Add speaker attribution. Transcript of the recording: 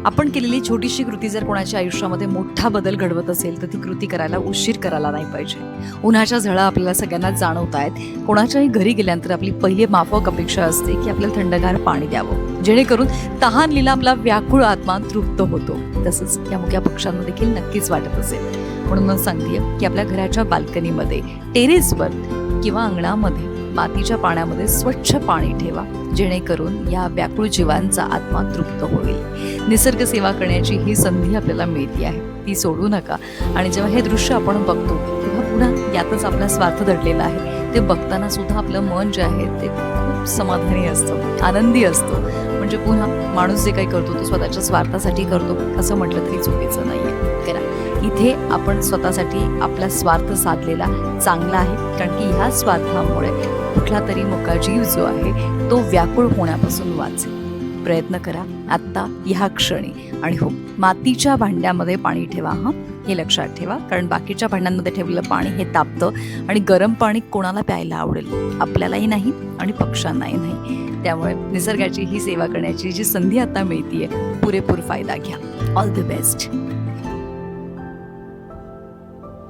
Speaker 1: आपण केलेली छोटीशी कृती जर कोणाच्या आयुष्यामध्ये मोठा बदल घडवत असेल तर ती कृती करायला उशीर करायला नाही पाहिजे. उन्हाच्या झळा आपल्याला सगळ्यांना जाणवत आहेत. कोणाच्याही घरी गेल्यानंतर आपली पहिली माफक अपेक्षा असते की आपल्याला थंडगार पाणी द्यावं, जेणेकरून तहानलेला आपला व्याकुळ आत्मा तृप्त होतो. तसंच या मुक्या पक्ष्यांना देखील नक्कीच वाटत असेल. म्हणूनच सांगतेय की आपल्या घराच्या बाल्कनीमध्ये, टेरेसवर किंवा अंगणामध्ये मातीच्या पाण्यामध्ये स्वच्छ पाणी ठेवा, जेणेकरून या व्याकुळ जीवांचा आत्मा तृप्त होईल. निसर्ग सेवा करण्याची ही संधी आपल्याला मिळते आहे, ती सोडू नका. आणि जेव्हा हे दृश्य आपण बघतो तेव्हा पुन्हा यातच आपला स्वार्थ दडलेला आहे. ते बघताना सुद्धा आपलं मन जे आहे ते खूप समाधानी असतं, आनंदी असतं. म्हणजे पुन्हा माणूस जे काही करतो तो स्वतःच्या स्वार्थासाठी करतो असं म्हटलं तरी चुकीचं नाही आहे. करा, इथे आपण स्वतःसाठी आपला स्वार्थ साधलेला चांगला आहे, कारण की ह्या स्वार्थामुळे कुठला तरी मुका जीव जो आहे तो व्याकुळ होण्यापासून वाचेल. प्रयत्न करा आत्ता ह्या क्षणी. आणि हो, मातीच्या भांड्यामध्ये पाणी ठेवा, हां, हे लक्षात ठेवा. कारण बाकीच्या भांड्यांमध्ये ठेवलेलं पाणी हे तापतं आणि गरम पाणी कोणाला प्यायला आवडेल? आपल्यालाही नाही आणि पक्ष्यांनाही नाही. त्यामुळे निसर्गाची ही सेवा करण्याची जी संधी आता मिळतीये, पुरेपूर फायदा घ्या. All the best.